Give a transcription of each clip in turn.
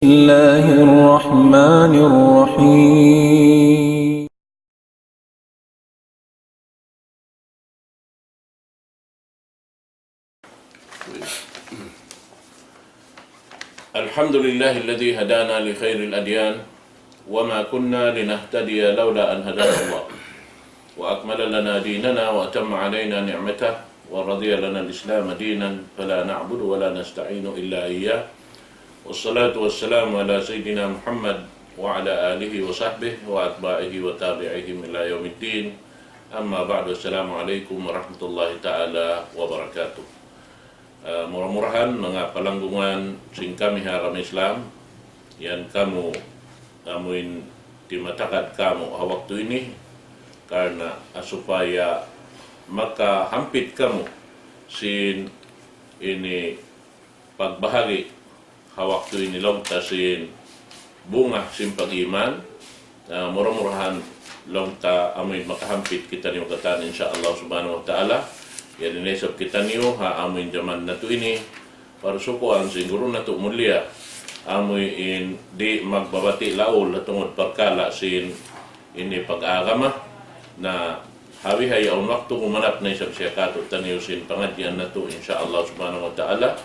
الله الرحمن الرحيم. الحمد لله الذي هدانا لخير الأديان وما كنا لنهتدي لولا أن هدانا الله وأكمل لنا ديننا وأتم علينا نعمته ورضي لنا الإسلام دينا فلا نعبد ولا نستعين إلا إياه والصلاة والسلام على سيدنا محمد وعلى آله وصحبه وأتباعه وتابعهم إلى يوم الدين. أما بعد، السلام عليكم ورحمة الله تعالى وبركاته. Murah-murahan mga palanggungan sing kami haram Islam, yan kamuin timatakad kamu waktu ini karena supaya makahampit kamu sin ini pagbahagi waktu ini longta sin bunga sin pag-iman. Murah-murahan longta amoy makahampit kita ni makatan insyaallah subhanahu wa ta'ala. Yan inisap kita niyo amoy zaman na to ini para sukuan siguro na to mulia amoy in di magbabati laol na tungod pagkala sin ini pag-agama na hawi hayaw waktu kumanap na isang siya kato taniyo sin pangadyan na to insyaallah subhanahu wa ta'ala.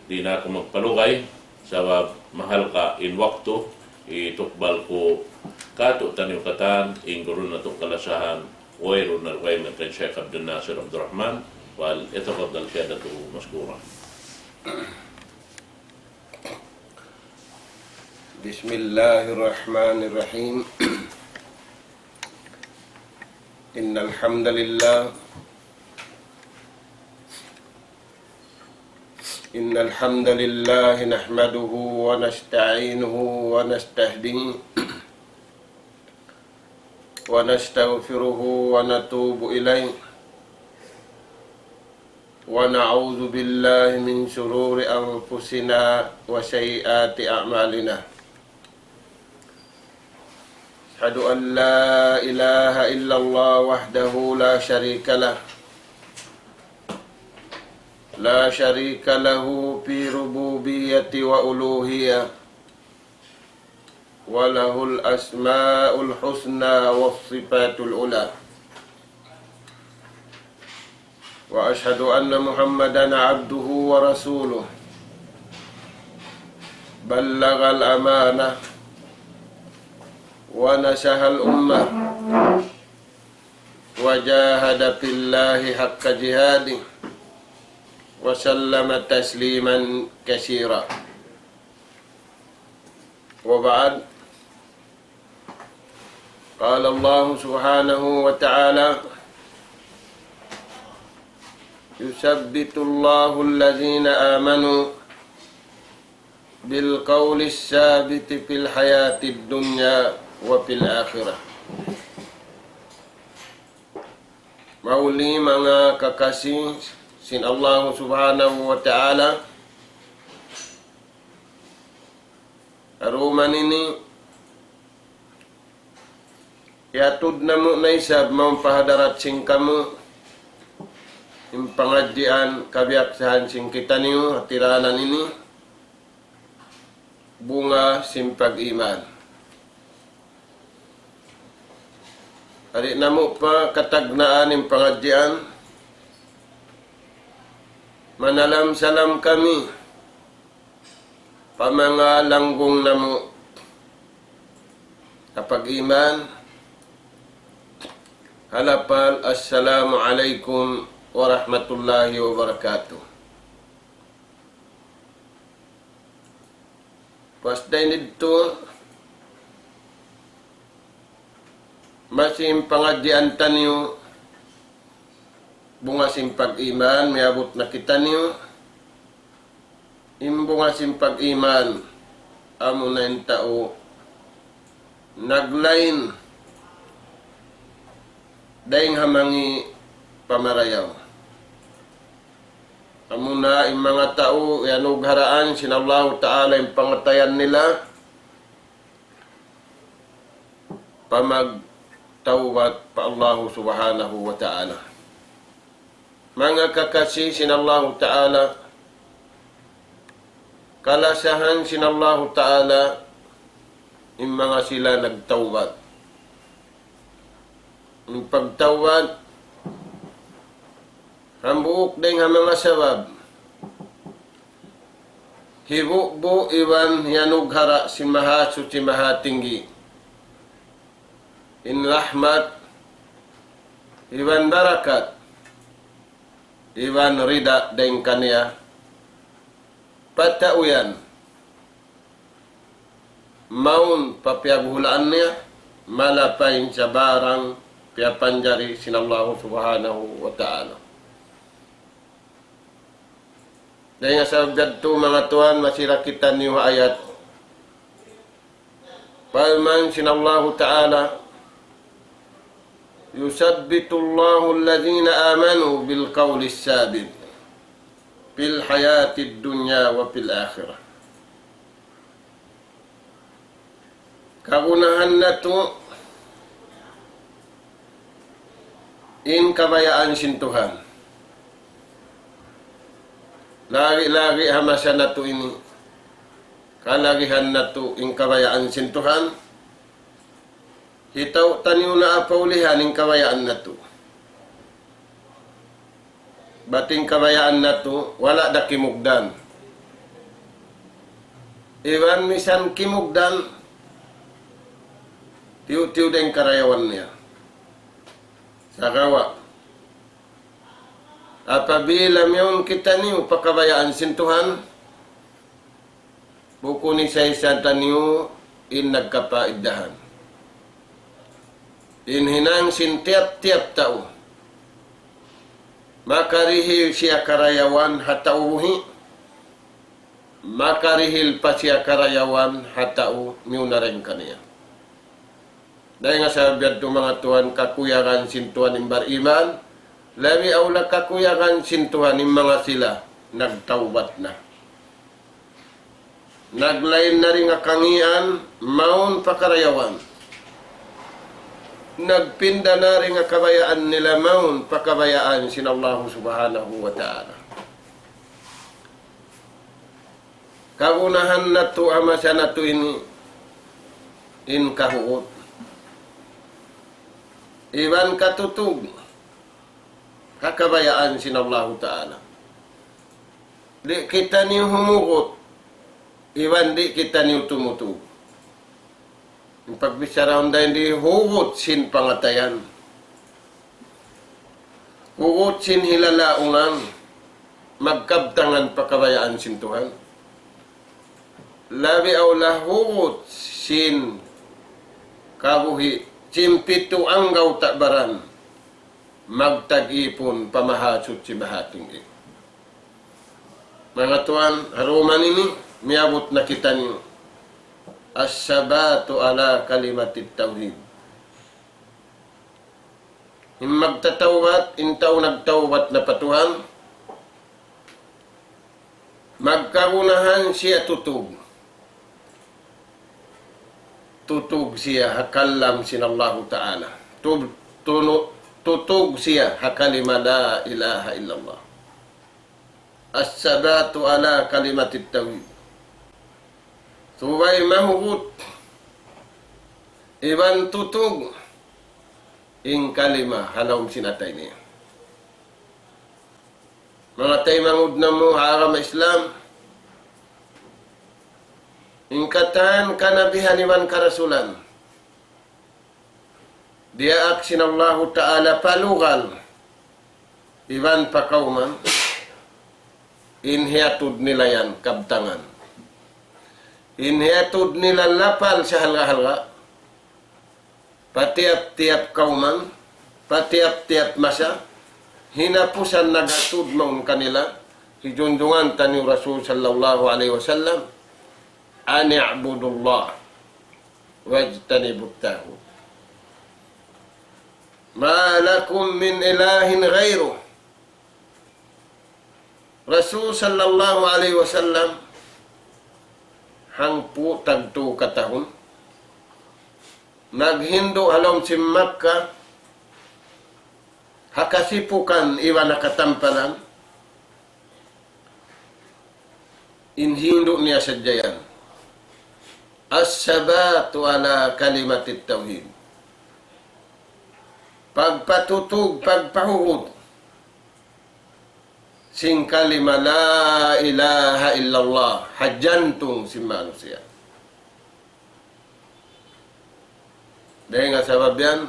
Di na ako magpalugay sa mahal ka in waktu itukbal ko kato taniyo katan in guru na to kalasahan wairo na wairo na kan Sheikh Abdul Nasir Abdul Rahman wal yatafadal qiyadatuhu mashkura. Bismillahirrahmanirrahim. Innal hamdalillah nahmaduhu wa nasta'inuhu wa nastahdihi wa nastaghfiruhu wa natubu ilayhi wa na'udzu billahi min shururi anfusina wa sayyiati a'malina. Asyhadu an la ilaha illallah wahdahu la syarika lah. La syarika lahu fi rububiyyati wa uluhiyyah. Wa lahul asma'ul husna was sifatul ula. Wa asyhadu anna Muhammadan abduhu wa rasuluh. Ballaghal amanah wa nasahal ummah wa jahada fillahi haqqa jihadih wa sallama tasliman katsira. Wa ba'd. Qala Allah subhanahu wa ta'ala yusabbitu Allahu alladhina amanu bil qawli tsabiti fil hayatid dunya wa fil akhirah. Mauli mga kakasih sin Allah subhanahu wa ta'ala, aruman ini yatud namu na isab mampahadarat sing kamu yung pangadyan kabiaksahan sing kita niyo hatiranan ini bunga simpag iman. Ari namu pa katagnaan yung pangadyan manalam salam kami pamangalanggong namu kapag iman halapal assalamu alaikum warahmatullahi wabarakatuh. Pasday nito masim pangadyan tanyo bunga simpag iman miabot na kita niyo imbunga simpag iman amo na yung tao naglain daing hamangi pamarayaw. Amo na yung mga tao yanug haraan sinallahu ta'ala yung pangatayan nila pamagtawat pa Allah subhanahu wa ta'ala. Mga kakasi sinallahu ta'ala kalasahan sinallahu ta'ala yung mga sila nagtawbad. Yung pagtawbad, hambuok din ang mga sabab. Hibukbo iwan yanughara si mahasu si mahatinggi. In rahmat, iwan barakat, iwan rida din kaniya. Patauyan, maun papiabulaan niya, malapain sa barang piapanjari sinallahu subhanahu wa ta'ala. Dahil nga sa gadto mga tuan, masirakitan niyo ayat. Palman sinallahu ta'ala, yusabbitullahu alladhina amanu bil qawli sabit fil hayati dunya wa fil akhirah. Kagunahan na to in kabayaan sintuhan. Lagi-lagi hamasa na to ini. Kalagihan na to in kabayaan sintuhan. Hitaw taniw na apaulihan in kabayaan na to. Bating kabayaan na to, wala da kimugdan. Iwan misan kimugdan, tiyo-tiyo din karayawan niya. Sa gawa. Apabila miyon kita niyo pakabayaan sintuhan, buko ni sa isa taniyo in nagkapaiddahan. In hinang sintiap-tiap tao. Makarihil siya karayawan hatauhi. Makarihil pa siya karayawan hatau miyo na rin kaniya. Dahil nga sabihan ito mga tuan, kakuyakan sintuhan ng bariman, labi aula kakuyakan sintuhan ng mga sila, nagtaubat na. Naglain na rin kangian, maun pakarayawan. Nagpinda na rin kabayaan nila maun pakabayaan sinallahu subhanahu wa ta'ala. Kagunahan na to amasa na to ini in kahuot. Iwan katutug kakabayaan sinallahu ta'ala. Di kita niyo humugot, iwan di kita niyo tumutug. Yung pagbisaraon dahil di hugot sin pangatayan. Hugot sin hilalaungan, magkabtangan pakabayaan sin Tuhan. Labi aula hugot sin kabuhi, simpitu anggaw takbaran, magtag-ipon pamahasot si bahating ito. Mga tuan, haruman ini, miabot na kita niyo. As-sabatu ala kalimatit tawhid. Yung magtatawbat, intaw nagtawbat na patuhan, magkagunahan siya tutug. Tutug siya hakalam sinallahu ta'ala. Tutug siya hakalima la ilaha illallah. As-sabatu ala kalimatit tawhid. Subay mahugot, iban tutug, ing kalima, halawang sinatay niya. Mga tay mangud na mo, haram Islam, ing katahan kanabihan iban karasulan, diaak sinallahu ta'ala palugal, iban pakauman, inhiatud nila yan, kabtangan. Inhiatud nila lapal sa halga-halga, patiap-tiap kauman, patiap-tiap masa, hinapusan nagatud maun kanila, hijunjungan tani Rasul sallallahu alaihi wasallam, ani abudullah, wajtanibut taghut. Ma lakum min ilahin ghairu. Rasul sallallahu alaihi wasallam, hangpu tagto katahon, naghindo alom si Makkah, hakasipukan iwan nakatampanan, inhindo niya sadyayan. As-sabatu ala kalimatit tauhid. Pagpatutug, pagpahuhod sing kalima la ilaha illallah, hajantong si manusia. Dahil nga sabab yan,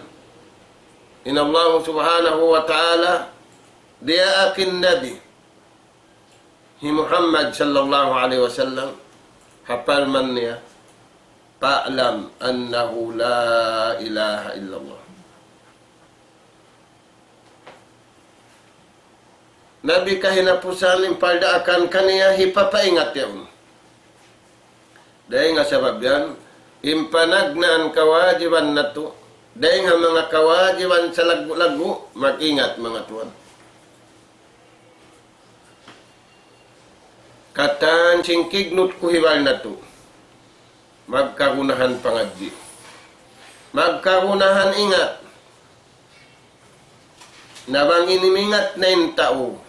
inallahu subhanahu wa ta'ala, dia akin nabi, hi Muhammad sallallahu alaihi wasallam, hafal man niya, fa'lam annahu la ilaha illallah. Nabi kahinapusan yung paldaakan kaniya, hipapaingat yun. Dahil nga sabab yan, impanagnaan kawajiban na to, dahil nga mga kawajiban sa lagu-lagu, mag-ingat mga tuwan. Katan singkignot kuhiwal na to, magkagunahan pangadji. Magkagunahan ingat, nabang inimingat na yung tao,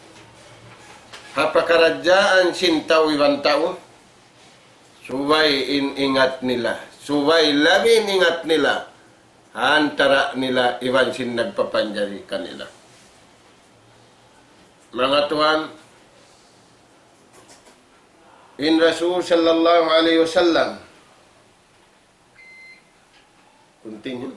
hapakaradyaan sin tao ibang tao, subay iningat nila, subay labing ingat nila, antara nila iban sin nagpapanjari kanila. Mga tuhan, in Rasul sallallahu alaihi wasallam, continue.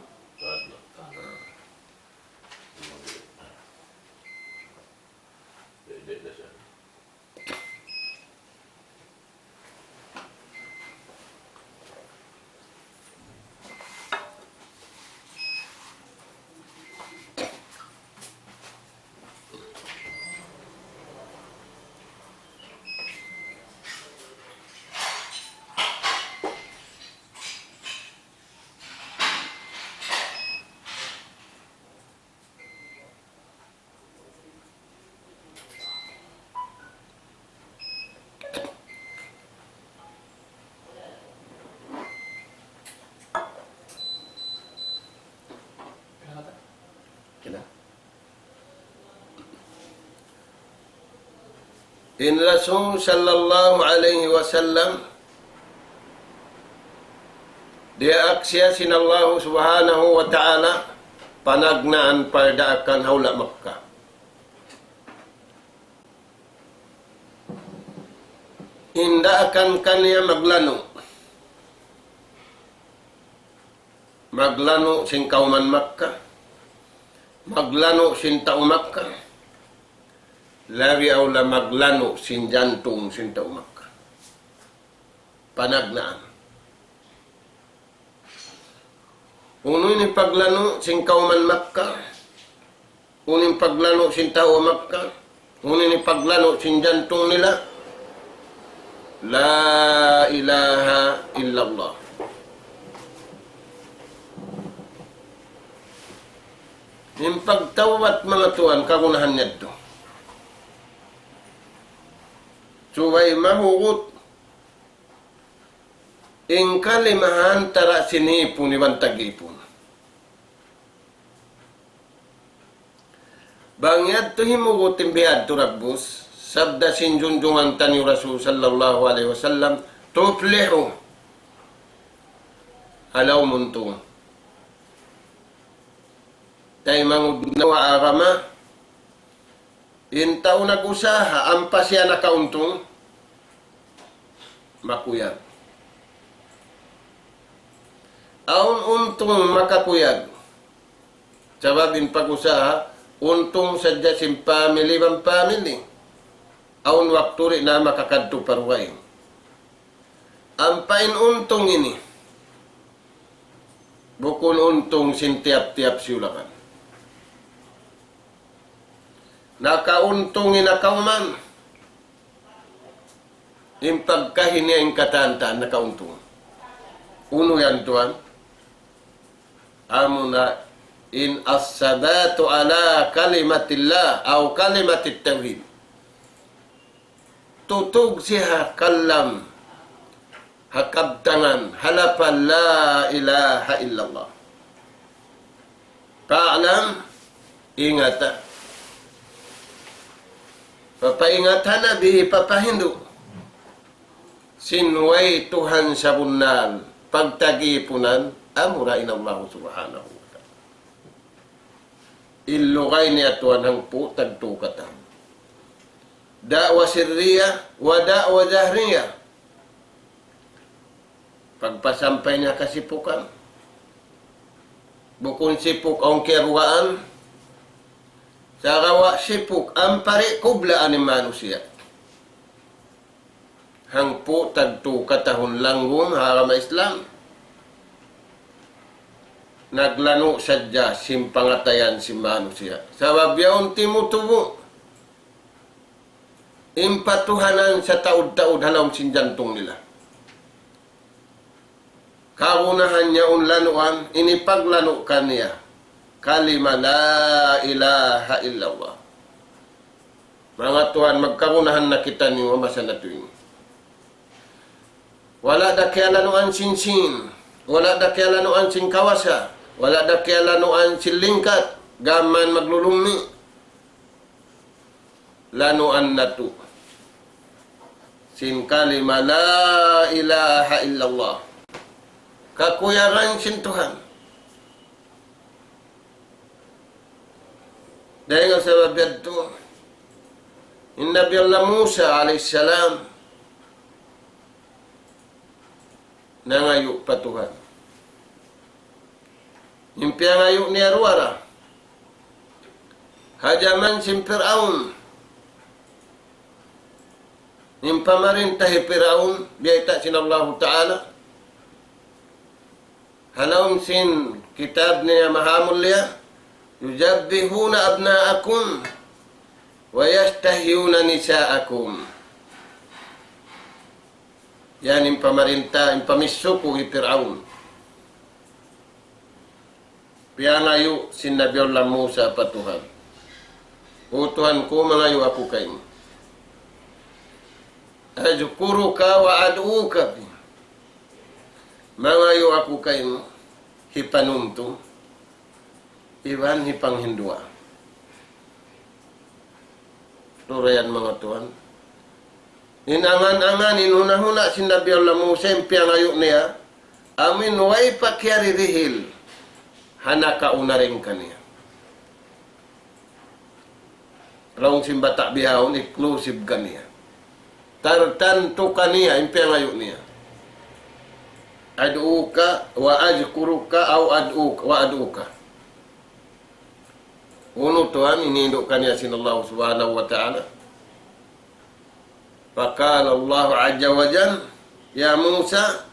In Rasul sallallahu alaihi wasallam, dia aksya sinallahu subhanahu wa ta'ala, panagnaan pardaakan haula Makkah. Inda akan kaniya maglano. Maglano sin kauman Makkah. Maglano sin tao Makkah. Labi aula maglano sin jantung sin tao Makkah. Panagnaan. Uno ini paglano sin kauman Makkah. Uno ini paglano sin tao Makkah. Uno ini paglano sin jantung nila. La ilaha illallah. Yung pagtawat mga tuan, kagunahan niya ito. Subay mahugot. Ing kalimahan tara sinipon ibang tag-ipon. Bangyad to himugot imbihad to rabbus, sabda sinjunjungan tani Rasul sallallahu alaihi wasallam, tuflihu. Alaw muntong. Tay mangud na arama, intaw nag-usaha, ampas siya nakauntong, makuyag. Aun untong makakuyag. Sababin pag-usaha, untong sadya sin family bang family. Aun wakturi na makakadto parway. Ampain untong ini. Bukun untong sin tiap-tiap siulakan. Nakauntong inakauman. Yung pagkahinia yung katantaan, nakauntong. Uno yan tuan. Amo na in as-sabatu ala kalimatillah aw kalimatit tauhid. Tutug siya kalam hakabtangan halapan la ilaha illallah. Paalam, ingata. Papaingatan na bihi papahindu. sinway Tuhan sa bunal, pagtagipunan, amurain Allah subhanahu wa ta'ala. Ilugay niya Tuhan ang putag tukatan. Da'wa sirriya wa da'wa zahriya. Pagpasampay niya kasipukan, bukun sipuk ang kiruaan, sa kawa sipuk ang pari kublaan ni manusia. Hang putag tukatahon langgong harama Islam. Naglano sadya simpangatayan si manusia. Sabab yaon timutubo. Impatuhanan sa taud-taud halawang sinjantong nila. Kaunahan niya unlanuan, inipaglano ka niya. Kalima la ilaha illallah. Mga Tuhan, magkagunahan na kita niyo masa na tuwing. Wala da kaya lanuan sinsin. Wala da kaya lanuan sin kawasa. Wala da kaya lanuan sin lingkat. Gaman maglulumi. Lanuan na tu. Sin kalima la ilaha illallah. Kakuyaran sin Tuhan. Dahil nga sa babiyad to, yung Nabi Allah Musa alaihissalam, nangayo pa Tuhan. Yung piyangayo ni Arwara, hajaman sin Fir'aun, yung pamarintahi Fir'aun, biyayta sin Allah Ta'ala, halawang sin kitab niya mahamul liya, yujabbihuna abna'akum wa yastahyuna nisa'akum. Yan yung pamarinta, yung pamisuko ni Fir'aun. Piyangayo sin Nabiullah Musa pa Tuhan. O Tuhan ko, mangayo ako kayo. Ajkuruka wa aduka. Mangayo ako kayo, hipanunto, iwan hipanghindua. Turayan mga Tuhan. Inangan-angan, inuna-huna si Nabi Allah Musa, yung piyangayo niya, amin way pakyaririhil, hanakauna rin kaniya. Raung simbata bihawon, inclusive kaniya. Tartanto kaniya, yung piyangayo niya. Ad'uka wa ajkuruka au ad'uka wa ad'uka. Uno Tuhan, inindukkan niya sin Allah subhanahu wa ta'ala. Faqala Allah azza wa jalla, ya Musa,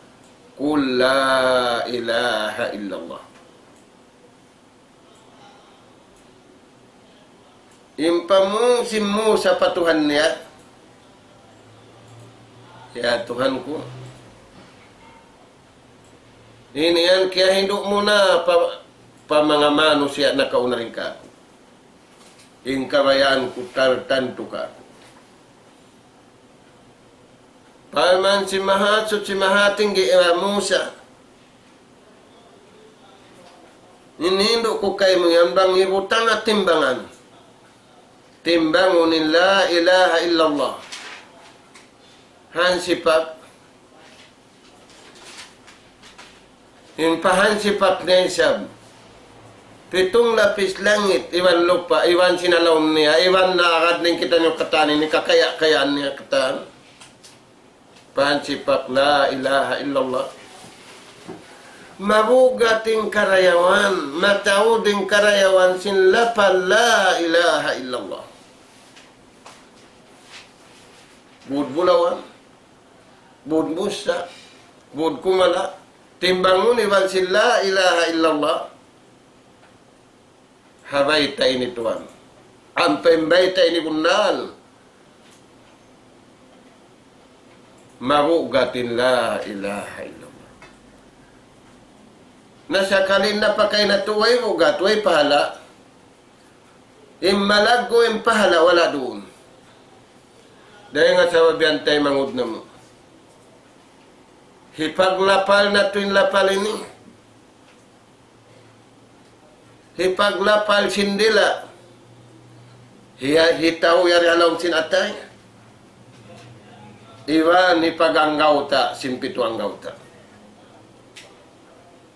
qul la ilaha illallah. Impamu si Musa pa Tuhan niya, ya Tuhanku, ini yan kaya hinduk mo na pa mga manusia na kauna rin ka ako. Yung karayaan ko tartanto ka ako. Paman si Mahatsot si Mahating Musa. Nininduk ko kayo mo yan bang ibutang at timbangan. Timbangunin la ilaha illallah. Hansipak. Yung pahansipak na isab. 7 lapis langit, iwan lupa, iwan sinalawm niya, iwan naakad ng kita nyo katanin, ni kakaya-kayaan niya katan. Pahansipak la ilaha illallah. Mabugating karayawan, matauding karayawan, sinlapal la ilaha illallah. Budbulawan, budbusa, budkumala, timbangun iwan sin la ilaha illallah. Habayta ini Tuhan. Ampembayta ini bunal. Marugatin la ilaha illallah. Nasa kalin na pakay na tuway ugat, way pahala. Immalaggo impahala, wala doon. Dahil nga sa wabiyantay mangud na mo. Hipaglapal na tuwing lapal ini. Hipaglapal sindila. Hitaw yari halawang sinatay. Iwan ni paganggauta, simpitu anggauta.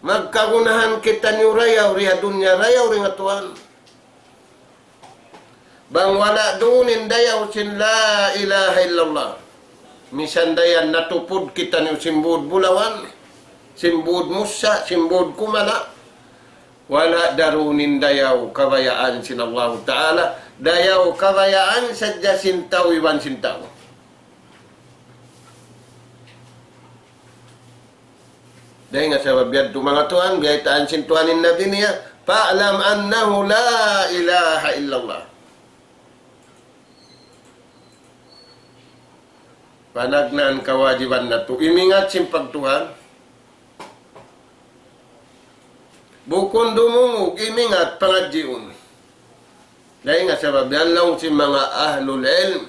Magkagunahan kita ni rayaw, riya dunya, rayaw rin atuan. Bang wala dunin dayaw sin la ilaha illallah. Misan dayan natupod kita ni simbud bulawan, simbud musa, simbud kumala. Wala darunin dayaw kabayaan sin Allah Ta'ala. Dayaw kabayaan sadya sintaw iwan sintaw. Dahil nga sa babiyad mga tuan, biyaitaan sintuanin nabi niya, fa'alam annahu la ilaha illallah. Panagnaan kawajiban na to. Imingat simpag Tuhan. Bukon dumungog, imingat pangadjiun. Dahil nga sa babiyad lang si mga ahlul ilm.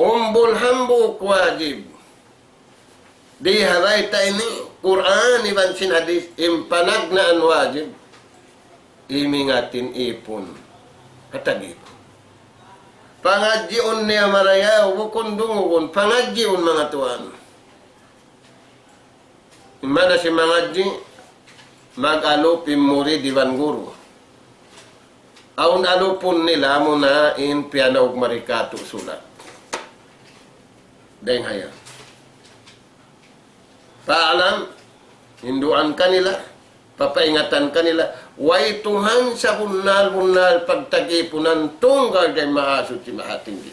Umbul hambuk wajib. Di haray ta ini Quran iban sin hadis impanagnaan wajib imingatin ipon katagip pangadjiun niya marayaw bukon dungugon pangadjiun mga tuan imana si mangadji mag-alupin murid iban guru aun alupon nila muna in pianaog marikato sulat dahil haya paalam, hinduan kanila, papaingatan kanila, way Tuhan sa bunal-bunal pagtagipunan tunggal kay maasot si mahatinggi.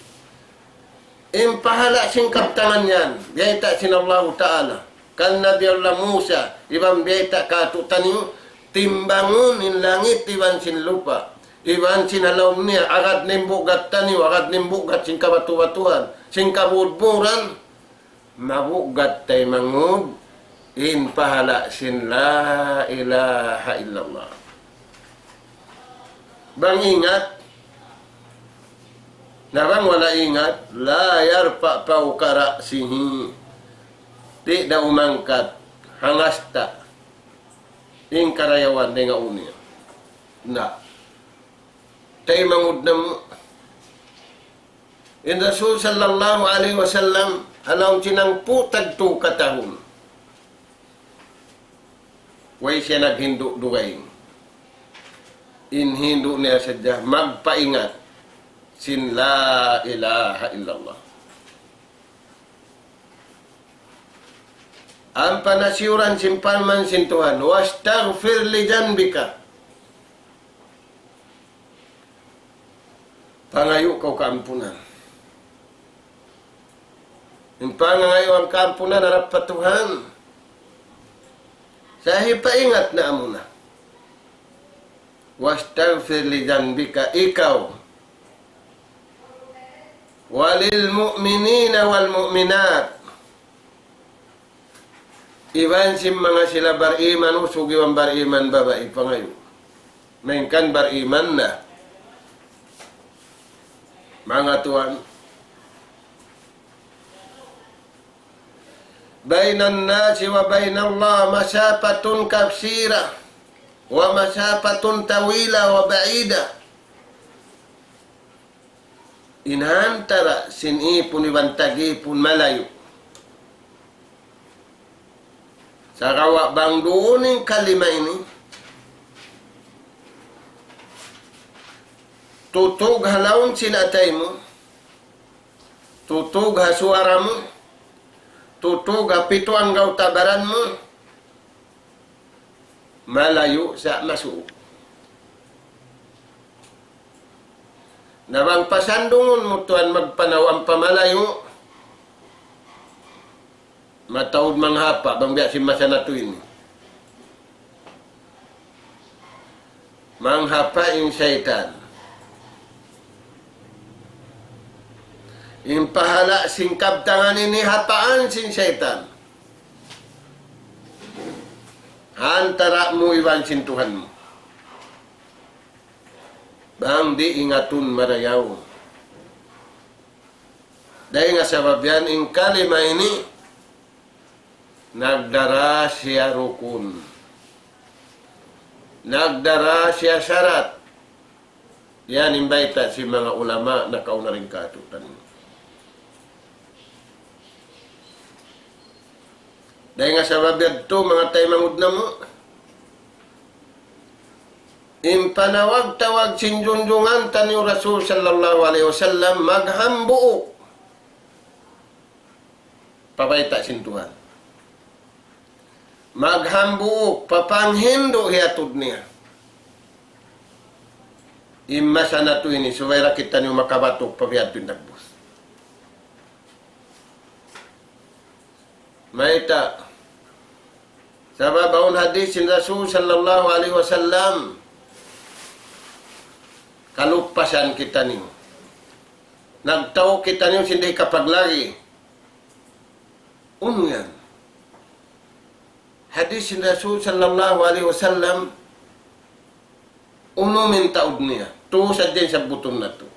Impahala sing kaptangan yan, biyayta sin Allah Ta'ala, kan Nabi Allah Musa, ibang biyayta katutanin, timbangun in langit, iban sin lupa, iban sin halawm niya, agad nimbugat taniw, agad nimbugat sin kabatu-batuhan, sin kabudburan, mabugat tay mangud, in pahala sin la ilaha illallah. Bang ingat, na bang wala ingat, la yarpa paukara sihi, di na umangkat, hangasta, in karayawan na nga unia. Na, tay mangud na mo. In Rasul sallallahu alaihi wasallam, alaw sinang putag tu katahon. Way siya naghindu-duway. Inhindu niya sadya, magpaingat. Sin la ilaha illallah. Ang panasiuran simpanman sintuhan, wastaghfir li janbika. Pangayo kau kaampunan. Yung pangayo ang kaampunan, harap pa Tuhan. Sahi paingat na amuna. Wastaghfir li dhanbika ikaw. Walil mu'minina wal mu'minat. Iwan sim mga sila bariman usug iwan bariman babae pangayo. Mainkan bariman na. Mga tuan. Bainan nasi wa bainallah masafatun kafsira wa masafatun tawila wa ba'ida. Inantara sinipun ibantagipun malayo. Sa kawa bang duuning kalima ini, tutug halawon sinatay mo, tutug hasuara mo, tutug pito ang gautabaran mo, malayo sa masuo. Nabang pasandungon mo tuan magpanaw ang pamalayo, mataod manghapa, bang biya si masanatuin. Manghapa yung syaitan. Yung pahala singkab tangan ini hapaan sing syaitan. Antara mo iwan sintuhan mo. Bang di ingatun marayaw. Dahil nga sabab yan, yung kalima ini, nagdara siya rukun. Nagdara siya syarat. Yan imbaita si mga ulama na kauna rin katutan. Dahil nga sa babiyad to, mga tayo mangud na mo. Impanawag-tawag sinjunjungan tani Rasul sallallahu alaihi wasallam maghambuo. Pabayta sintuhan. Maghambuo, papanghindo hiatod niya. Imma sana to ini, suwaira kita niyo makabatok pabiyad pinagbus. Maita, sa babawon hadis sin Rasul sallallahu alaihi wasallam, kalupasan kita niyo. Nagtao kita niyo hindi kapaglagi. Uno yan. Hadis sin Rasul sallallahu alaihi wasallam, uno min taod niya. Tu sa din sa buton na to.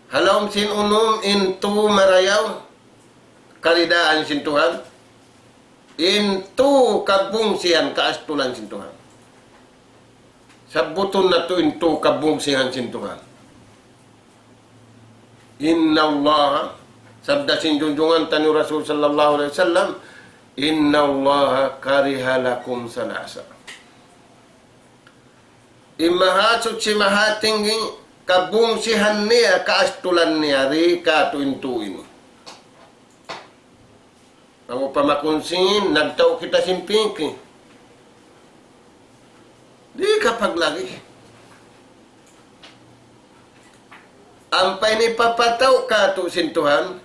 Halom sin unum into marayaw, kalidaan sin Tuhan, into kabungsihan kaastulan sin Tuhan. Sa buton na to into kabungsihan sin Tuhan. Inna Allah, sabda sin junjungan tani Rasul sallallahu alaihi wasallam, inna Allah kariha lakum salasa. Imahatsot si mahating kabungsihan niya, kaastulan niya, rika tuin-tuin. Ang upamakunsin, nagtao kita simpiki. Di kapag lagi. Ampay ni papataw ka to sintuhan,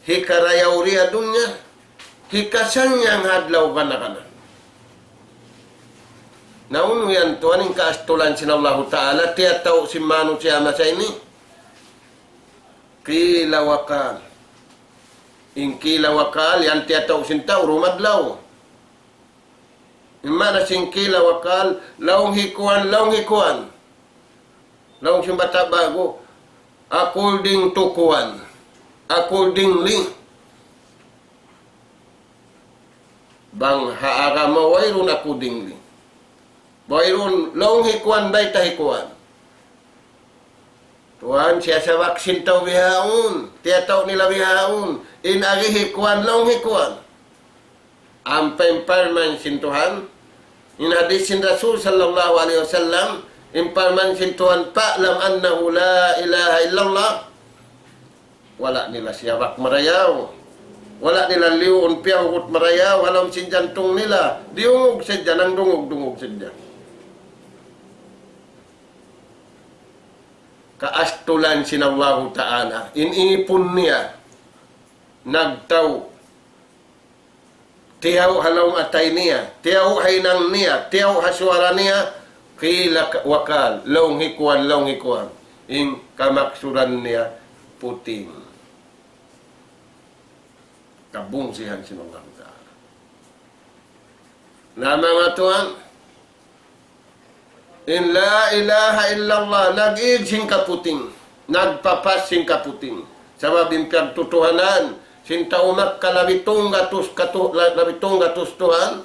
hikarayaw riya dunya, hikasan niyang hadlaw ka na kanan. Nauno yan to, aning kaastulan sin Allah Ta'ala, tiyataw si Manu siyama sa ini. Kila wakal. In kila wakal, yan tiyataw sin tao, rumadlaw. Imana sin kila wakal, laong hikuan. Laong sin bata bago, according to kuan. Accordingly. Bang haagamaway ron accordingly. Bayron, long hikuan bay tahikuan. Tuhan, siya sa vaksin tau bihaun. Tiya tau nila bihaun. Inagi hikuan, long hikuan. Ampa-imparman sin Tuhan. In hadis sin Rasul sallallahu alaihi wasallam. Imparman sin Tuhan, pa'lam annahu la ilaha illallah. Wala nila siyawak marayaw. Wala nila liwon piya hukut marayaw. Walang sin jantung nila. Diungog sadya, nang dungog sadya. Kaastulan sin Allah Ta'ala. Inipon niya. Nagtaw. Tiyaw halawng atay niya. Tiyaw hainang niya. Tiyaw haswara niya. Kila wakal. Laong hikuan. In kamaksuran niya. Puting. Kabungsihan sin Allah Ta'ala. Na mga tuwan, in la ilaha illallah, nag-ig sing kaputing, nagpapas sing kaputing. Sabab impyag tutuhanan, sintaumak kalabitong gatus Tuhan,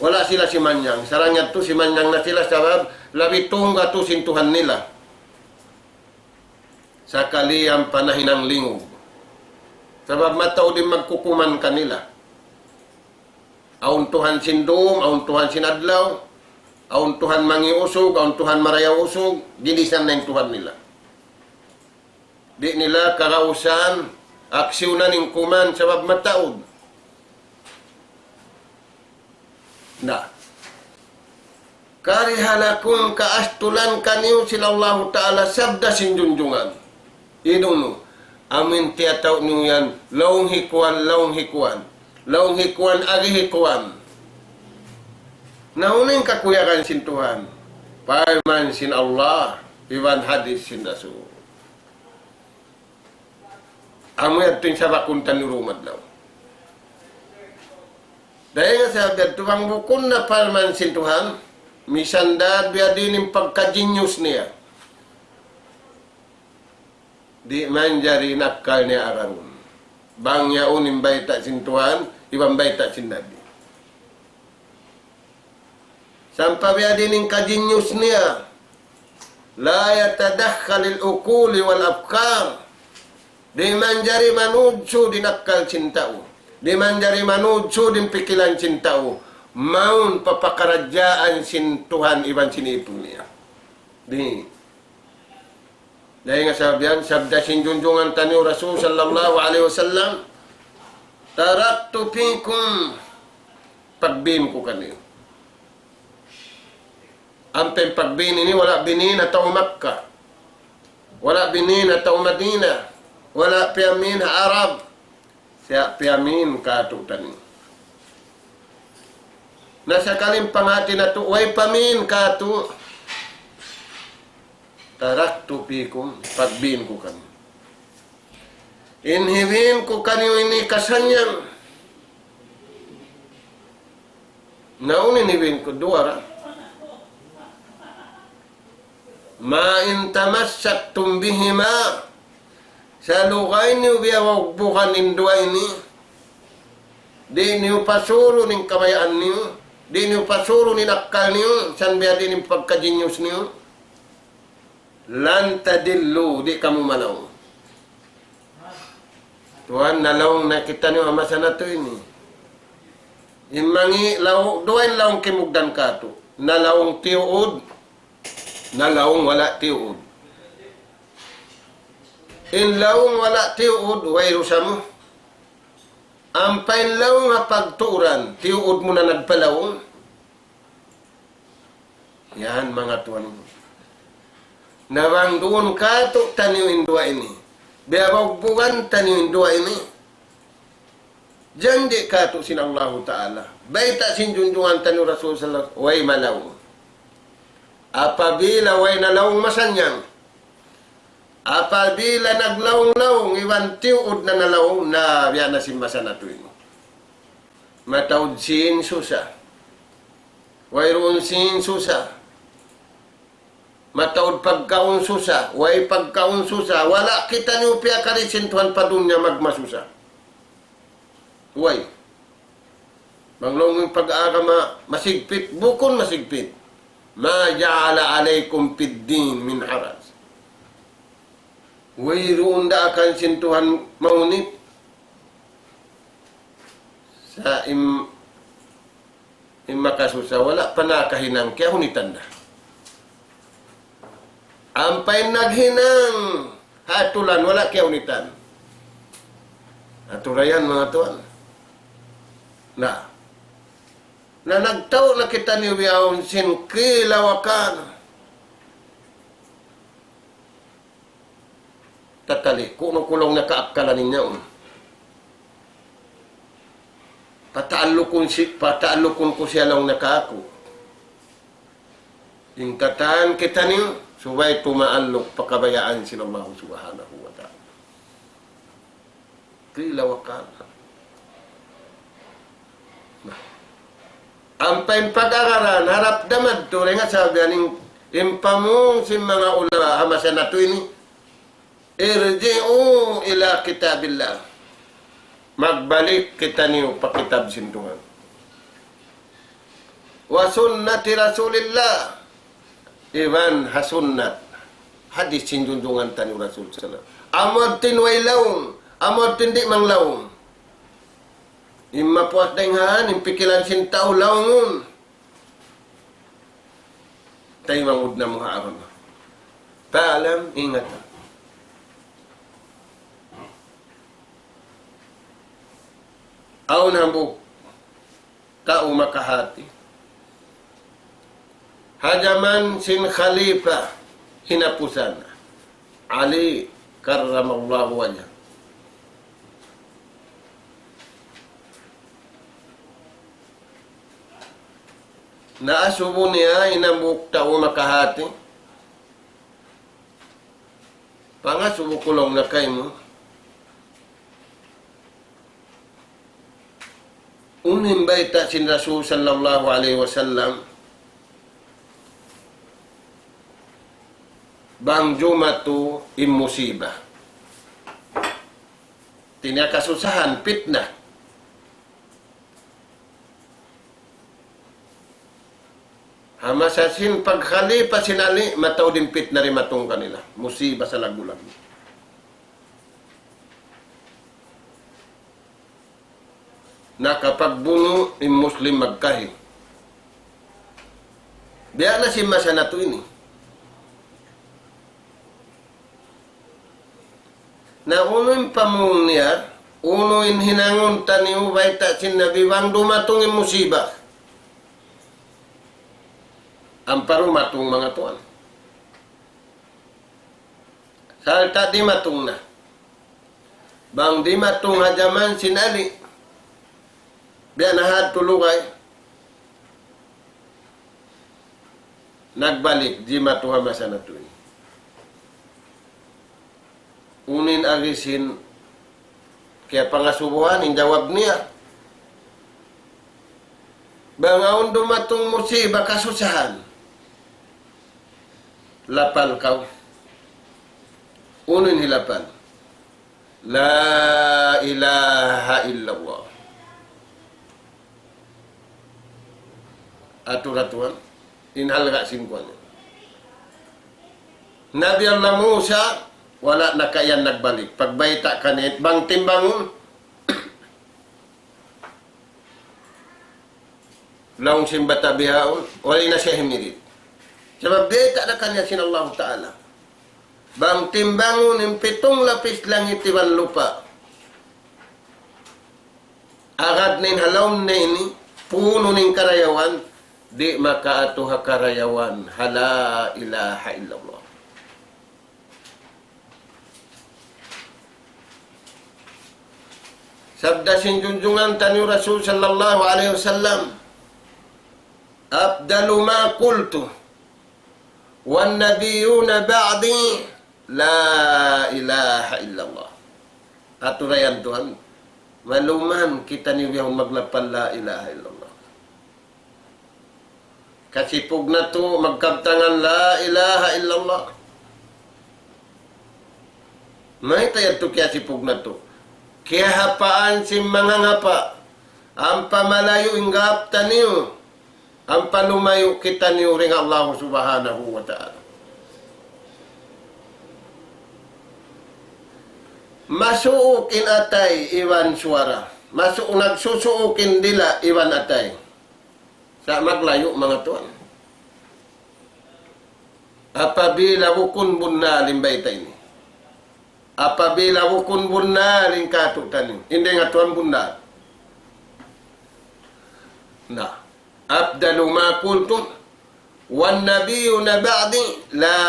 wala sila si Manyang. Sarangyan to si Manyang na sila sabab labitong gatus sin Tuhan nila. Sa kaliyang panahinang lingog. Sabab mataw din magkukuman kanila. Aun Tuhan sindom, aun Tuhan sinadlaw, aun Tuhan mangiusog, aun Tuhan marayaw usog, dinisan na yung Tuhan nila. Di nila karausan, aksyonan ng kuman, sabab mataod. Na. Karihalakun kaastulan kaniyo sila Allah Ta'ala sabda sinjunjungan. Inuno, amin tiyataw niyo yan, laong hikuan. Laong hikuan, agi hikuan. Nauning kakuyakan sin Tuhan. Parman sin Allah. Iwan hadis sin Rasul. Amoy at yung sabakuntan ni rumad daw. Dahil nga sabi, tuwang bukon na parman sin Tuhan, misandad biya din yung pagka-genius niya. Di man jari nakal niya araron. Bang yaon imbay ta sin Tuhan, ibang bayta sin Nabi. Sampai biya din yung ka-genius niya. La yatadakhal al-ukuli wal-afkar. Di man jari manudso dinakal sin tao. Di man dari manudso din pikilan sin tao. Maun papakaradyaan sin Tuhan iban sinipon niya. Di. Dahil nga sabihan, sabda sin junjungan taniw Rasul sallallahu alaihi wasallam, taraktu fikum, pagbin ko kaniyo. Ampeng pagbin ini wala binin atau Makkah, wala binin atau Madinah, wala piamin Arab, siya piamin katutan. Nasa kalim pangati na to, way pamin katu, taraktu fikum, pagbin ko kaniyo. Inhiwin ko kaniyo ini kasanyang. Naunin hiwin ko duara. Ma in tamassaktum bihima, sa lugay niyo biyawagbukan indua ini, di niyo pasuro ning kamayaan niyo, di niyo pasuro ni nakal niyo, san biya din yung pagkajinyos niyo, lan tadillu, di kamu malaw. Tuhan, nalawang nakita niyo ama sana to ini. Imangi law, duwain lawang kimugdan kato, nalawang tiuod, nalawang wala tiuod. In lawang wala tiuod, wayro sa mo. Ampain lawang nga pagturan, tiuod mo na nagpalawang. Yan mga tuwan mo. Nawang doon kato taniw indua ini. Biyabaw buwan taniw indua ini. Diyan di kato sin Allah Ta'ala. Baita sin junjungan taniw Rasul sallallahu way malawang. Apabila way nalawang masanyang, apabila naglawang-lawang, iwan tiuod na nalawang, na biya na simasa na tuwing. Matawad sin susa. Wayroon sin susa. Matawad pagkaon susa. Way pagkaon susa. Wala kita niyo piya karisin Tuhan pa doon niya magmasusa. Way. Manglongong pag-aagama masigpit. Bukon masigpit. Ma ja'ala alaykum fid-din min haraj. Wayroon da akan sintuhan maunit sa makasusa wala panakahinang kaya hunitan na. Ampay naghinang hatulan wala kaya hunitan. Aturayan mga tuan. Na nagtaw na kita ni Wiyaon sin kilawakan. Tatali, kung kulong na kaapkala ninyo. Pataalukon ko siya lang nakaako. Yung kataan kita niyo, subay tumaalok, pakabayaan sila Allah subhanahu wa ta'ala. Kilawakan. Ampay pag-araran, harap damad to, nga sabi aning impamong si mga ulama, hamasan na to ini, irji'u ila kitabillah. Magbalik kita niyo pa kitab sintungan. Wa sunnati Rasulillah. Iban hasunnat. Hadis sinjunjungan tani Rasul sallallahu. Amod tinway lawong, amod tindi mang lawong. Imma puas dengan, impikilan sintaw lawongun. Tayo mangud na mga abang. Paalam, ingat. Aw nambuk tao makahati. Hajaman sin Khalifa hinapusan Ali karramallahu wajhah. Naasubo niya inambuk tao makahati. Pangasubo kulong na kayo mo. Unin baita sin Rasul sallallahu alaihi wasallam bang jumatu musibah. Tinakasusahan fitnah. Hamasasin pagkhalifa sinali mataw din fitna rin matong kanila. Musibah sa lagulag. nakapagbuno ng Muslim magkahi. Biya na si masa na to ini. Na uno'y pamung niya, uno'y hinangon taniw baita sinabi bang dumatong yung musibah. Ang parumatong mga tuan. Salta di matong na. Bang di matong hajaman sinali. Biya nahad tulugay. Nagbalik di matuha masa na to ini. Unin agisin kaya pangasubuhan in jawab niya. Bangaon dumatong musibah kasusahan. Lapan kau. Unin hilapan. La ilaha illallah. Aturatuan. Inhalga singkuan. Nabi Allah Musa wala na kayan nagbalik. Pagbayta kanit, bang timbangon. Laong simbata bihaon, wala na siya himirit. Sabab bayta na kanya sin Allah Ta'ala. Bang timbangon yung 7 lapis langit iwan lupa. Agad nin halawm na ini, puno ning karayawan, di makaatuha karayawan, hala ilaha illallah. Sabda sinjunjungan tani Rasul sallallahu alaihi wasallam, afdalu ma qultu wan nabiyuna ba'di la ilaha illallah. Aturayan Tuhan, maluman kita niyo maglapal la ilaha illallah. Kasipog na to magkabtangan la ilaha illallah. May tayo to kaya sipog na to. Kaya hapaan si mga ngapa, ang pamalayo ingap taniyo, ang panumayo kita niyo ring Allah subhanahu wa ta'ala. Masuukin atay iwan suara. Nagsusuukin dila iwan atay. Sa maglayo mga tuan. Apabila bukun bunna limbayta ini. Apabila bukun bunna lingkatu tani. Hindi nga tuan bunna. Nah. Afdalu ma qultum wan nabiyuna ba'di la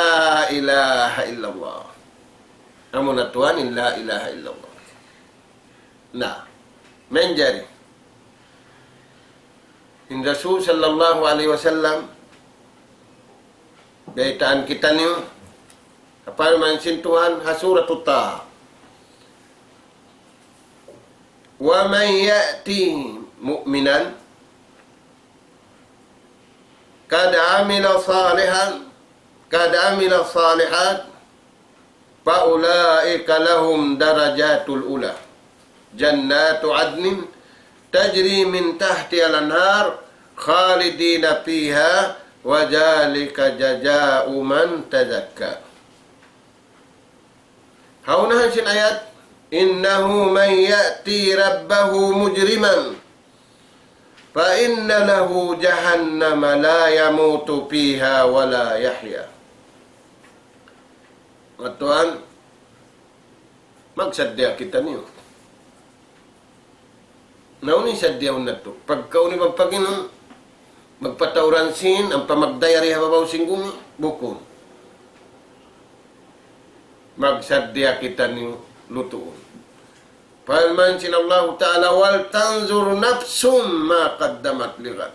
ilaha illallah. Amo na tuan la ilaha illallah. Nah. Menjadi. In Rasul sallallahu alaihi wasallam baitaan kita niyo apa man sintuhan hasuratut Taha. Wa man ya'ti mu'minan kad amila salihat fa ulaika lahum darajatul ula jannatu adnin tajri min tahtiha al-anhar khalidina fiha wa jalika jazaa'u man tazakka. Haunahan sin ayat, innahu man ya'ti rabbahu mujriman fa inna lahu jahannama la yamutu fiha wa la yahya. Tuhan, magsadya kita niyo. Nauni sadyaw na to. Pagka ni magpaginom, magpatauran sin, ang pamagdayari hababaw singgumi, bukon. Magsadya kita niyo lutuon. Palman sin Allah Ta'ala, wal tanzur nafsum ma qaddamat ligat.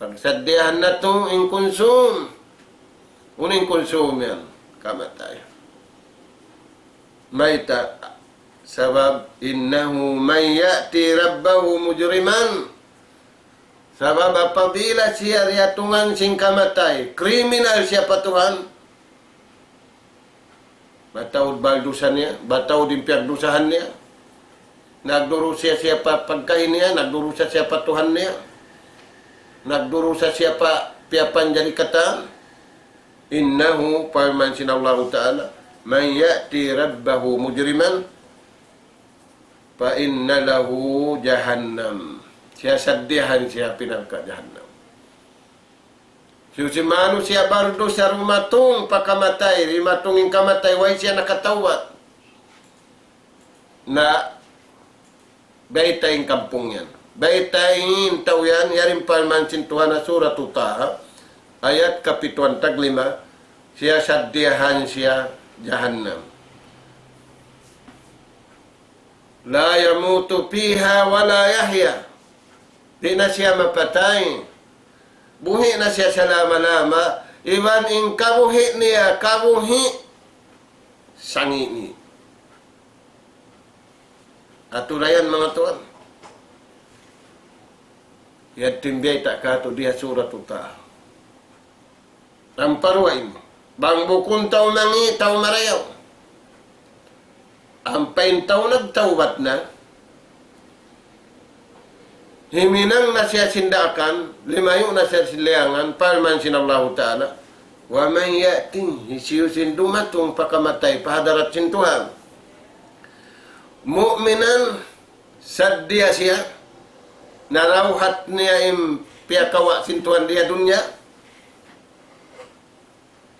Pagsadyahan na to, in konsum. Uning konsum yan, kamatay. Maita, sabab innahu man ya'ti rabbahu mujriman. Sabab apabila siya riatungan sing kamatay, kriminal siya patuhan. Bataw baldusan niya, bataw din piyagdusahan niya. Nagdurusa siya pa pagkain niya, nagdurusa siya patuhan niya. Nagdurusa siya pa piyapan jadi kata. Innahu parman sinallahu ta'ala man ya'ti rabbahu mujriman fa inna lahu jahannam. Siya sadihan siya pinangka jahannam. So si manu siya bardo sa rumatong pakamatay, rimatong yung kamatay, way siya nakatawat. Na baytay yung kampung yan. Baytay yung tao yan, yarin palman sintuhan na surat Taha, ayat kapituan taglima, siya sadihan siya jahannam. La yamutu fiha wala yahya. Di na siya mapatay. Buhi na siya sa lama-lama. Iban in kabuhi niya, kabuhi sangi ni. Atulayan mga tuan. Yan timbay tak kato diha surat Taha. Ang paruwain. Bang bukun tao mangi, tao marayaw. Ang pain tao nagtawbat na. Himinang na siya sindakan, limayo na siya siliangan, parman sinallahu ta'ala. Wa man ya'ting, hisiyusin dumatong pakamatay, pahadarat sintuhan. Mu'minan, saddiya siya, narawhat niya im piyakawa sintuhan dia dunya.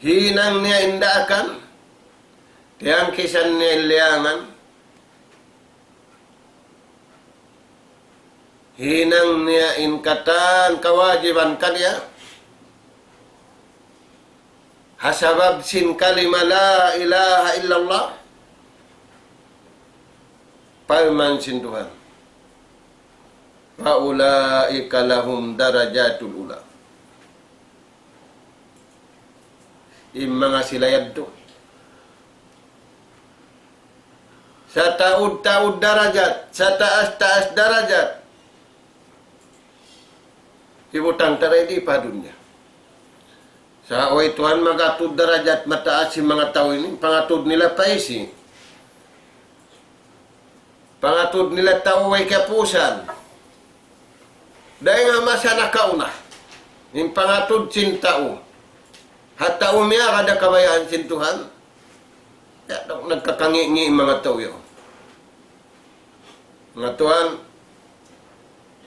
Hinang niya indaakan, tiyang kisan niya liangan, hinang niya inkatan kawajiban kanya hasabab sin kalima la ilaha illallah palman sin Tuhan fa ulaika lahum darajatul ula mga silayad to sa taud-taud darajat sa taas-taas darajat ibutang taray di pa dunya. Sa away Tuhan magatud darajat mataas si mga tao ini, pangatud nila paisi. Pangatud nila tao ay kapusan. Dahil nga masa nakauna, yung pangatud sin tao. Hata umya kada kabayaan sin Tuhan. Ya, nagkakangi-ngi mga tao yun. Mga Tuhan,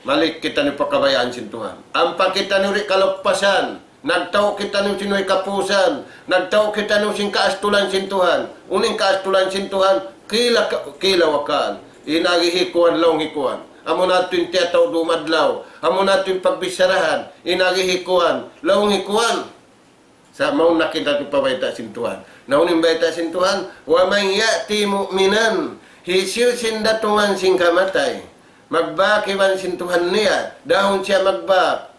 malik kita ni pakabayaan sin Tuhan. Ampa kita ni kalokpasan. Nagtao kita ni sinoy kapusan. Nagtao kita ni sin kaastulan sin Tuhan. Uning kaastulan sin Tuhan, kila wakaan. Inagihikuan laong hikuan. Amo natin tiyataw dumadlaw. Amo natin pagbisarahan. Inagihikuan laong hikuan. Sa mauna kita ni pabayta sin Tuhan. Nauning bayta sin Tuhan, wa man ya'ti mu'minan. Hisiw sin datungan sin kamatay. Magbaki man sin Tuhan niya, dahon siya magbak.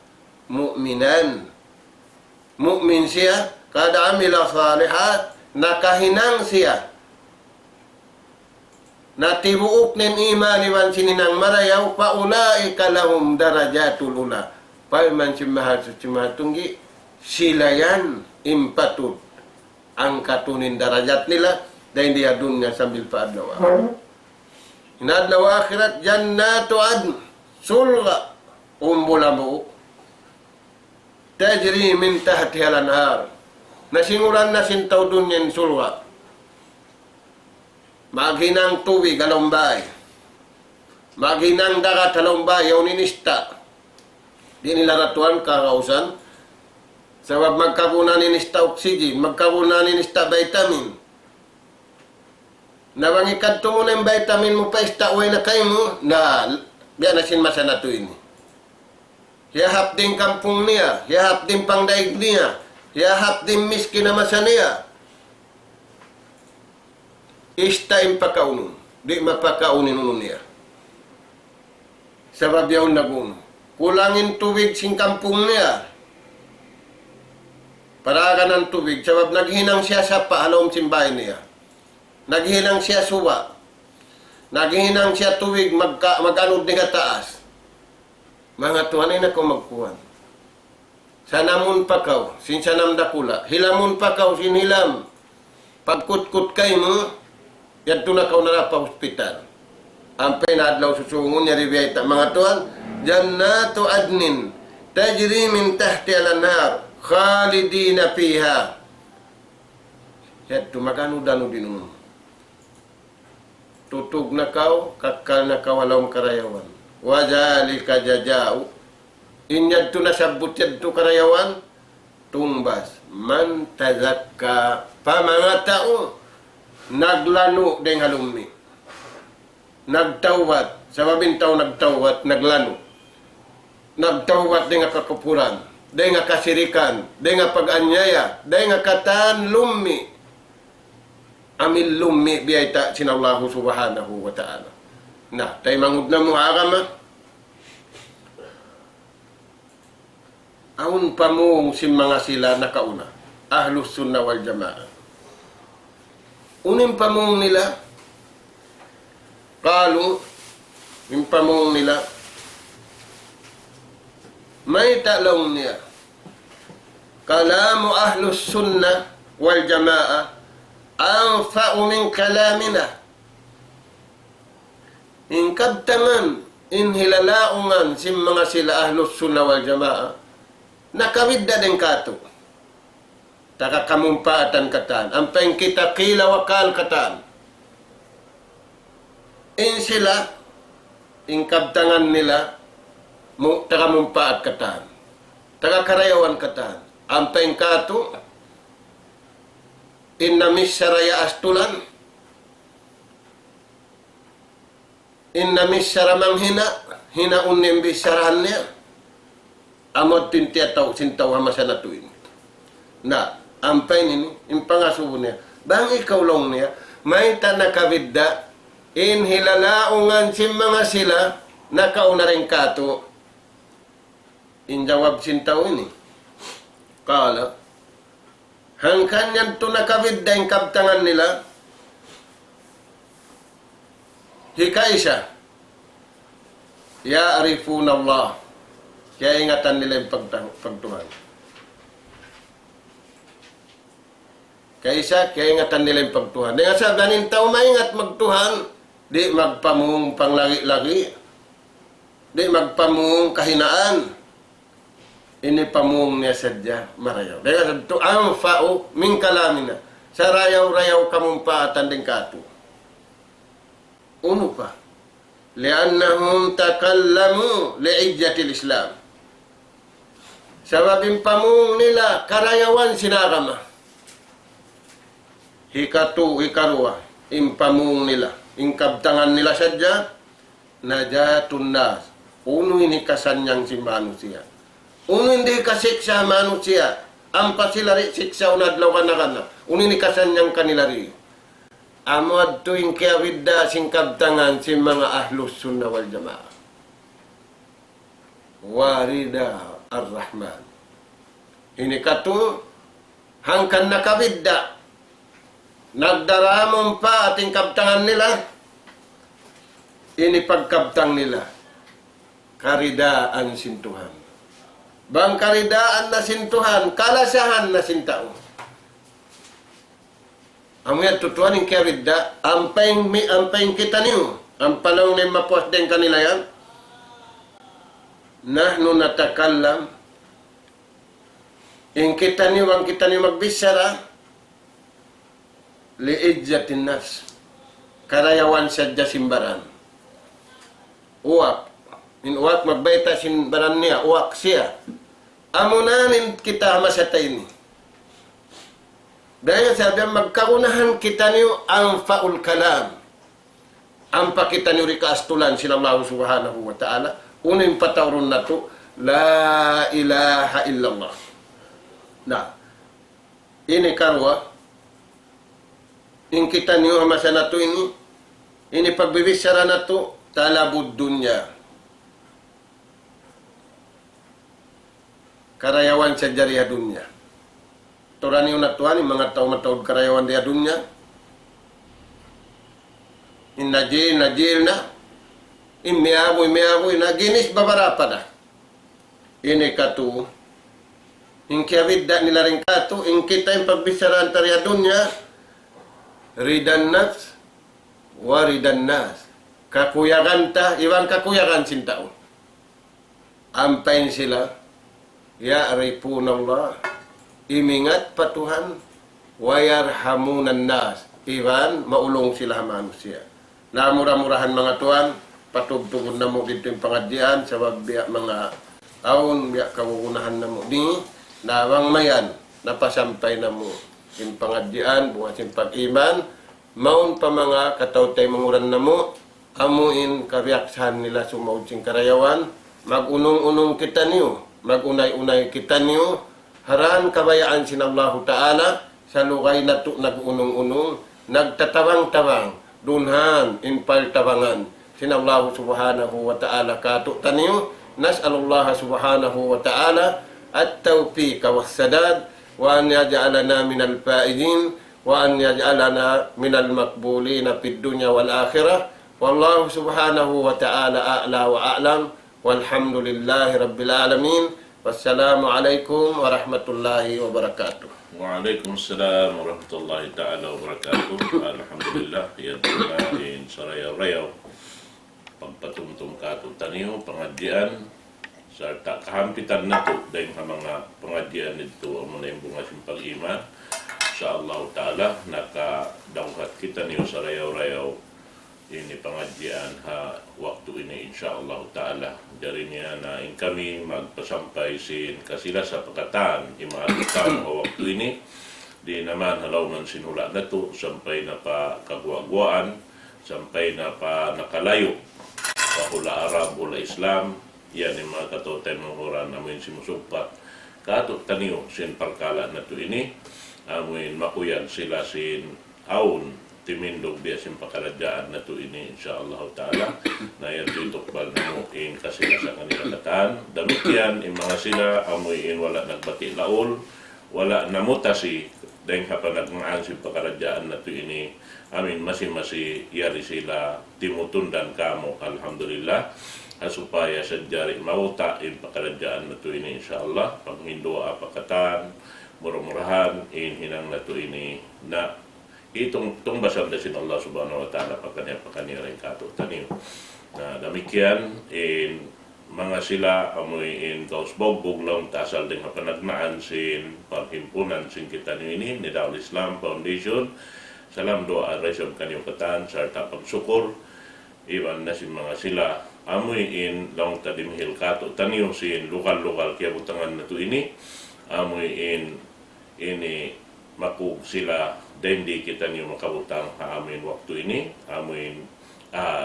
Mu'minan. Mu'min siya, kada amila salihat, nakahinang siya. Natibuok nin imani man sininang marayaw, paulaika lahum darajatul ula. Palman si mahal sa simatunggi, sila yan, impatut. Ang katunin darajat nila, dahil diya dunya sambil paadlaw. Inadlaw akhirat, jannatu adn, sulga, umbulamu, tajri min tahtiha al-anhar. Nasinguran na sintaw dunyan sulga. Maghinang tubig alumbay. Maghinang dagat alumbay, yaw ninista. Di nila ratuan kakausan. Sabab magkabunan ninista oxygen, magkabunan ninista vitamin. Nawangikad mo ng vitamin mo pa istaway na kayo mo, na biya na sin masana to ini. Yahap din kampung niya, yahap din pangdaig niya, yahap din miski na masa niya. Istain pakaunon, di mapakaunin uno niya. Sabab yaw naguno. Kulangin tubig sin kampung niya. Paraga ng tubig, sabab naghinang siya sa paalawang simbahin niya. Naghinang siya suwa. Naghinang siya tuwig mag-anod ni kataas. Mga tuwanay na ko magkuhan. Sanamun pakaw, sinsanam dakula. Hilamun pakaw, sinhilam. Pagkutkut kay mo, yadto na kaw na pa hospital. Ang pinadlaw susungon niya ribiyata. Mga tuwan, jannatu adnin, tajri min tahti al-anhar, khalidina fiha. Yadto magano-dano din mo. tutug na kau, kakal na kawalawang karayawan. Wazalika jajau. Inyad to nasabot yad to karayawan, tumbas. Man tazakka, pamanga tao, naglano deng halumni. Nagtawat, sa mabintaw nagtawat, naglano. Nagtawat deng kakapuran, deng kasirikan, deng pag-anyaya, deng katan lummi. Amil lummi biyayta sinallahu subhanahu wa ta'ala. Nah, tayo mangud na mo agama. Aun pamung sin mga sila nakauna. Ahlus Sunnah wal Jamaah. Unim pamung nila, kalu, yung pamung nila, may talong niya. Kalamu Ahlus Sunnah wal Jamaah anfa'u min kalamina. In kabtangan, in hilalaungan sim mga sila Ahlus Sunnah wal Jamaah, nakawidda din kato. Taka kamumpaatan katan. Ampeng kita kila wakal katan. In sila, in kabtangan nila, taka mumpaat katan. Taka karayawan katan. Ampeng kato, in namis saraya astulan, in namis saramang hina unim bisarahan niya. Amot tintiataw, sintaw hamasan na tuwin. Na, ampay nini, yung pangasubo niya. Bang ikaw lang niya, may tanakavidda, in hilalaungan si mga sila, nakauna rin kato, in jawab sintaw ini. Kala, hangkan yan to nakavidda yung kabtangan nila, hikay siya, ya arifun Allah. Kaya ingatan nila yung pagtuhan. Kaya ingatan nila yung pagtuhan. Kaya sa ganin tao maingat magtuhan, di magpamung panglagi-lagi, di magpamung kahinaan. Ini pamung niya sadya marayaw. Kaya sa ito, ang fa'o, min kalamina. Sa rayaw-rayaw kamumpaatan din kato. Uno pa. Liannahum takallamu li'ijjatil Islam. Sababing pamung nila, karayawan sinagama. Hikatu, hikarwa, impamung nila. Ingkabtangan nila sadya, najatun nas. Uno ini kasanyang si manusia. Uno hindi kasiksa manusia. Ampa sila rin siksa unadlaw kanakana. Uno ini kasanyang kanila rin. Amad tuwing kiawidda singkabtangan si mga Ahlus Sunnah wal Jamaah. Warida Ar-Rahman. Ini katu hangkan nakabidda. Nagdaramon pa ating kabtangan nila. Ini pagkabtang nila. Karidaan sintuhan. Bang karidaan na sintuhan, kalasahan na sintao. Amuyan tutuan yung kiawidda, ampeng kita niyo. Ang panahon na mapos din kanila yan. Nahnu natakallam in kita niyo magbisara li'ijjatin nafs karayawan sadya simbaran uwak in uwak magbaita simbaran niya uwak siya amunanin kita masatay ni dahil sabi magkakunahan kita niyo ang faul kalam ang pakita niyo rikaastulan sila Allah subhanahu wa ta'ala. Unin patawron na to, la ilaha illallah. Na, ini karwa, in kita niyo hamasa na to ini pagbibisara na to, talabud dunya. Karayawan sa jariya dunya. Tora niyo na to, mga tao matawad karayawan diya dunya. In najil na, imiaboy na ginis babarapa na. Ini katu, in kiavidda nila rin katu, in kita yung pagbisaraan tariya dunya, ridan nafs, waridan nas. Kakuyagan ta, iwang kakuyagan sintao. Ampain sila, ya'rifun Allah, imingat patuhan, wayarhamunan nas. Iwan, maulong sila manusia. namura-murahan mga tuan, patugtugod na mo dito yung pangadyan, sa biya mga aon, biya kawunahan na mo. Di, nawang mayan, napasampay na mo yung pangadyan, bungas yung pag-iman, maun pa mga katawtay manguran na mo, amuin karyaksahan nila sumaud sing karayawan, magunong-unong kita niyo, magunay-unay kita niyo, haran kabayaan sinallahu ta'ala, sa lukay na nagunong-unong, nagtatawang-tawang, dunhan, impal tawangan, sinallahu subhanahu wa ta'ala kato taniyo, nas'alullah subhanahu wa ta'ala, at-tawfiq was-sadad, wa an yaj'alana minal faizin, wa an yaj'alana minal maqbulina fid dunya wal akhirah. Wallahu subhanahu wa ta'ala a'la wa a'lam. Walhamdulillahi rabbil alamin. Wassalamu alaikum warahmatullahi wabarakatuh. Waalaikumsalam warahmatullahi ta'ala wabarakatuh. Alhamdulillah, yan natin sa rayaw-rayaw. Pagpatumtum ka ito taniyo, pangadyan, sa kahampitan na ito, dahil sa mga pangadyan nito, ang muna yung bungasing pag-iman. Sa Allah Ta'ala, nakadangkat kita niyo sa rayaw-rayaw. Ini pangadyan ha, waktu ini insyaAllah Ta'ala. Dari niya na kami magpasampay sin kasila sa pagkataan, imaalitan o waktu ini. Di naman halaw man sinula na to, sampay na pa kagwagwaan, sampay na pa nakalayo. Pahula Arab, ula Islam, yan yung mga katotay manghuran namin simusumpat. Kato taniyo sin parkala na to ini, amin makuyan sila sin aun, timindog dia sin pakaladaan na to ini insyaallah Ta'ala na yan tutokbal na muin kasila sa kanila kataan. Damikian yung mga sila amuin wala nagbati laol, wala namutasi dahil kapag nagmaan sin pakaladaan na to ini amin masi yari sila timutundan kamo alhamdulillah supaya sa jari mauta yung pakaladaan na to ini insyaallah panghindoa pakatan murah-murahan hinang na to ini na itong basam na sin Allah subhanahu wa ta'ala pakanya rin kato taniyo na damikian in mga sila amoy in kaus bogbog lang tasal din panagmaan sin panghimpunan sin kita niyo ini ni Daul Islam Foundation salam doa resyon kanyo katan sarta pagsukur iwan na sin mga sila amoy in lang tadimhil kato taniyo sin lokal-lokal kaya butangan na to ini amoy in ini makug sila hindi kita niyo makabutang amin waktu ini amin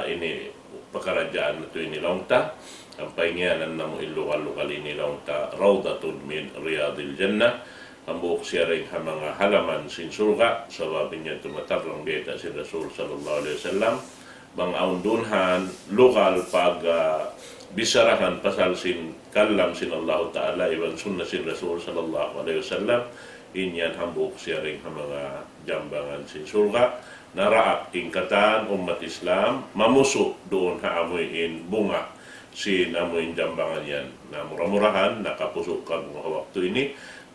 ini pakaradjaan na to ini longta ang pahinganan na mo ilokal-lokal ini longta rawdatun min riyadil jannah ang buhok siya rin ang mga halaman sin surga sababi niya tumatarang beta si Rasul sallallahu alaihi wasallam bang aundunhan lokal pag bisarahan pasal sin kalam sin Allah Ta'ala iban sunnah sin Rasul sallallahu alaihi wasallam inyan hambuk siya rin ang mga jambangan sin surga naraak ingkatan umat Islam mamuso doon haamuin bunga sin amuin jambangan yan na murah-murahan nakapusukan mga waktu ini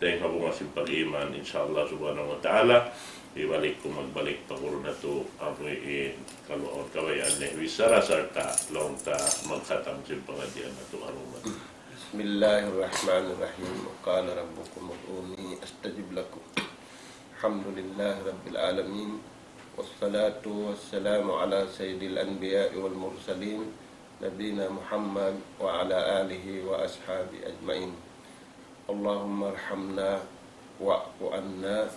dahil habunga sin pag-iman insyaAllah subhanahu wa ta'ala ibalik ko magbalik paguro na to amuin kaluon kawayan na wisara sarta longta magkatang sin pangadyan na to aruman. Bismillahirrahmanirrahim. Qala rabbukum ud'uni astajib lakum. Alhamdulillahi rabbil alamin. Wassalatu wassalamu ala sayyidil anbiya'i wal mursalin nabiyina Muhammad wa ala alihi wa ashabi ajmain. Allahumma arhamna wa'fu anna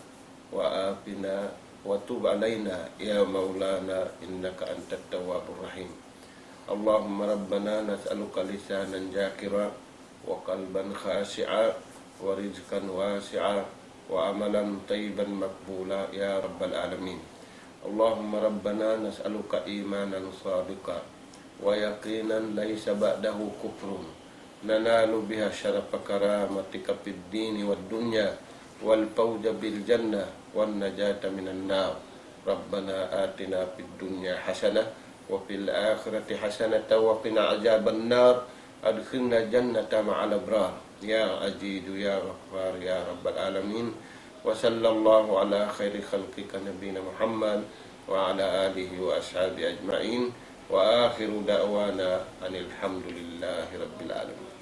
wa afina wa tub alaina ya maulana innaka antat tawwabur rahim. Allahumma rabbana nas'aluka lisanan zakira wa qalban khashi'a wa rizqan wasi'a wa amalan tayyiban maqbula ya rabbal alamin. Allahumma rabbana nas'aluka imanan sadiqa wa yaqinan laysa ba'dahu kufrun nanalu biha syarafa karamatika fid dini wad dunya wal fawza bil jannah wan najata minan nar. Rabbana atina fid dunya hasanah wa fil akhirati hasanah wa qina adzaban nar. Adkhilna jannata ma'al abrar ya azizu ya ghaffar ya rabbal alamin. Wa sallallahu ala khairi khalqika nabiyina Muhammad wa ala alihi wa ashabi ajma'in wa akhiru da'wana anil hamdulillahi rabbil alamin.